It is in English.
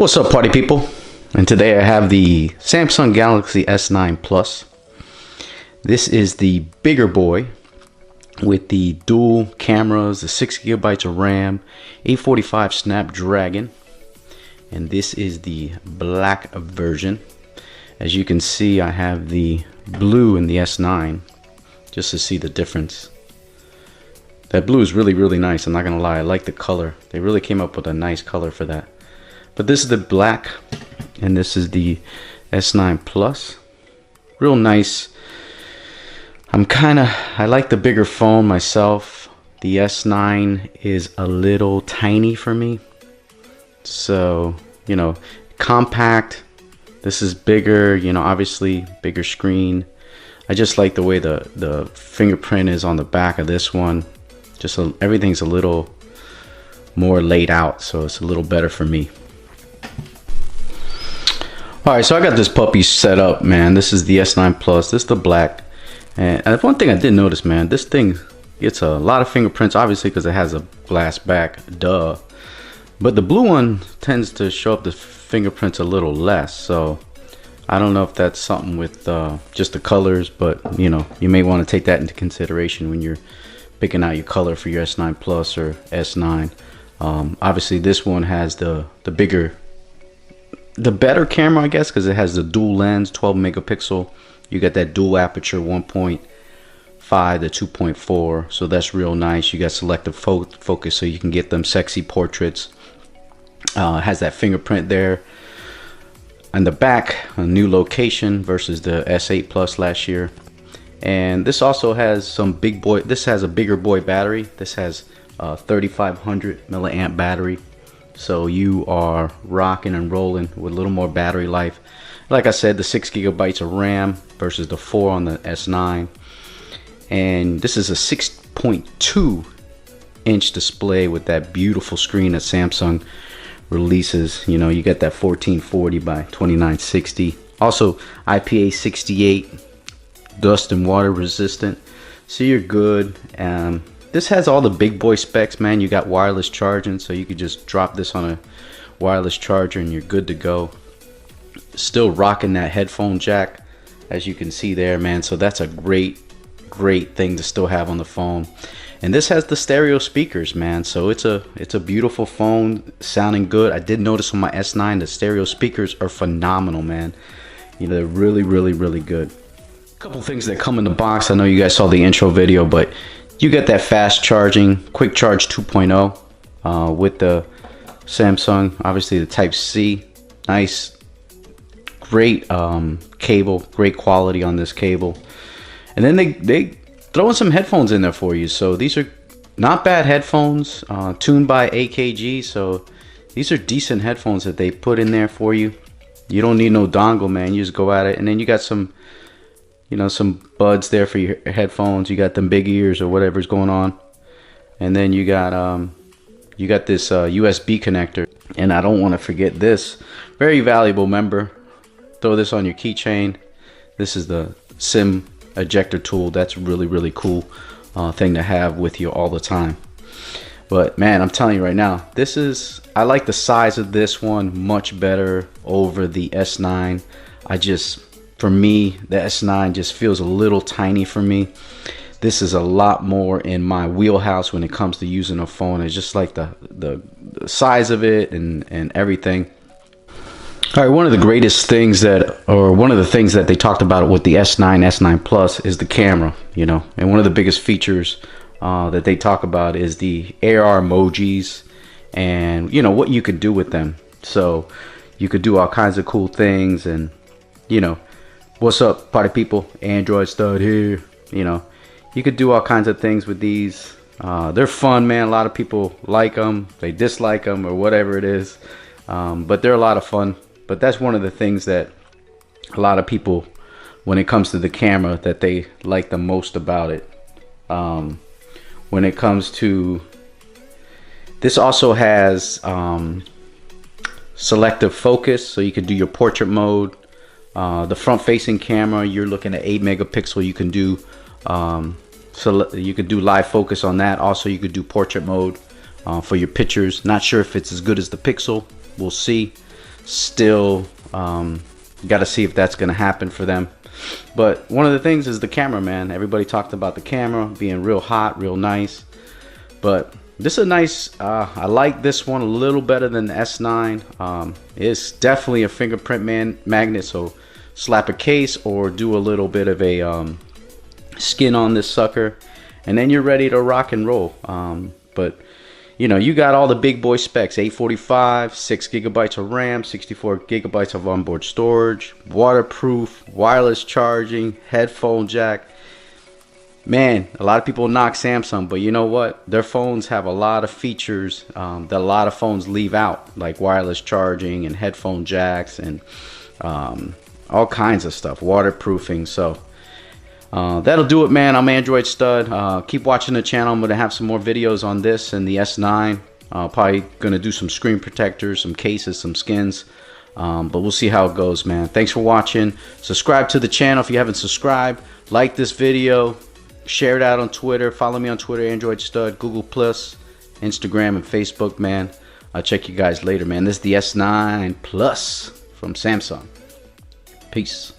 What's up, party people? And today I have the Samsung Galaxy S9 Plus. This is the bigger boy with the dual cameras, the 6 gigabytes of RAM, 845 Snapdragon, and this is the black version. As you can see, I have the blue in the S9 just to see the difference. That blue is really nice. I'm not gonna lie, I like the color. They really came up with a nice color for that. But this is the black, and this is the S9 Plus. Real nice. I like the bigger phone myself. The S9 is a little tiny for me. So, compact. This is bigger, obviously bigger screen. I just like the way the fingerprint is on the back of this one. Everything's a little more laid out, so it's a little better for me. Alright, so I got this puppy set up, man. This is the S9 Plus. This is the black. And one thing I did notice, man, this thing gets a lot of fingerprints, obviously, because it has a glass back, duh. But the blue one tends to show up the fingerprints a little less. So I don't know if that's something with just the colors, but you may want to take that into consideration when you're picking out your color for your S9 Plus or S9. Obviously, this one has the better camera, I guess, because it has the dual lens, 12 megapixel. You got that dual aperture, 1.5 to 2.4, so that's real nice. You got selective focus, so you can get them sexy portraits. Has that fingerprint there. On the back, a new location versus the S8 Plus last year. And this also has some this has a bigger boy battery. This has 3500 milliamp battery. So you are rocking and rolling with a little more battery life. Like I said, the 6 gigabytes of RAM versus the 4 on the S9. And this is a 6.2 inch display with that beautiful screen that Samsung releases. You get that 1440 by 2960. Also IPA68, dust and water resistant. So you're good. This has all the big boy specs, man. You got wireless charging, so you could just drop this on a wireless charger and you're good to go. Still rocking that headphone jack, as you can see there, man. So that's a great thing to still have on the phone. And this has the stereo speakers, man. So it's a beautiful phone, sounding good. I did notice on my S9 the stereo speakers are phenomenal, man. They're really good. A couple things that come in the box. I know you guys saw the intro video, but you get that fast charging, quick charge 2.0 with the Samsung, obviously the Type-C. Nice, great cable, great quality on this cable. And then they throw in some headphones in there for you. So these are not bad headphones, tuned by AKG. So these are decent headphones that they put in there for you. You don't need no dongle, man. You just go at it. And then you got some buds there for your headphones. You got them big ears or whatever's going on. And then you got this USB connector. And I don't want to forget this. Very valuable, member. Throw this on your keychain. This is the SIM ejector tool. That's really cool thing to have with you all the time. But man, I'm telling you right now, I like the size of this one much better over the S9. For me, the S9 just feels a little tiny for me. This is a lot more in my wheelhouse when it comes to using a phone. It's just like the size of it and everything. All right, one of the things that they talked about with the S9 Plus is the camera, and one of the biggest features that they talk about is the AR emojis and what you could do with them. So you could do all kinds of cool things, and what's up, party people? Android stud here. You could do all kinds of things with these. They're fun, man. A lot of people like them, they dislike them, or whatever it is, but they're a lot of fun. But that's one of the things that a lot of people, when it comes to the camera, that they like the most about it. When it comes to this, also has selective focus, so you can do your portrait mode. The front facing camera, you're looking at 8 megapixel. You can do you could do live focus on that. Also, you could do portrait mode for your pictures. Not sure if it's as good as the Pixel. We'll see. Still got to see if that's going to happen for them. But one of the things is the camera, man. Everybody talked about the camera being real hot, real nice. But this is a nice, I like this one a little better than the S9. It's definitely a fingerprint magnet, so slap a case or do a little bit of a skin on this sucker, and then you're ready to rock and roll. But you know, you got all the big boy specs: 845, 6 gigabytes of RAM, 64 gigabytes of onboard storage, waterproof, wireless charging, headphone jack. Man, a lot of people knock Samsung, but you know what? Their phones have a lot of features that a lot of phones leave out, like wireless charging and headphone jacks and all kinds of stuff, waterproofing. So that'll do it, man. I'm Android Stud. Keep watching the channel. I'm going to have some more videos on this and the S9. Probably going to do some screen protectors, some cases, some skins. But we'll see how it goes, man. Thanks for watching. Subscribe to the channel if you haven't subscribed. Like this video. Share it out on Twitter. Follow me on Twitter, Android Stud, Google+, Instagram, and Facebook, man. I'll check you guys later, man. This is the S9 Plus from Samsung. Peace.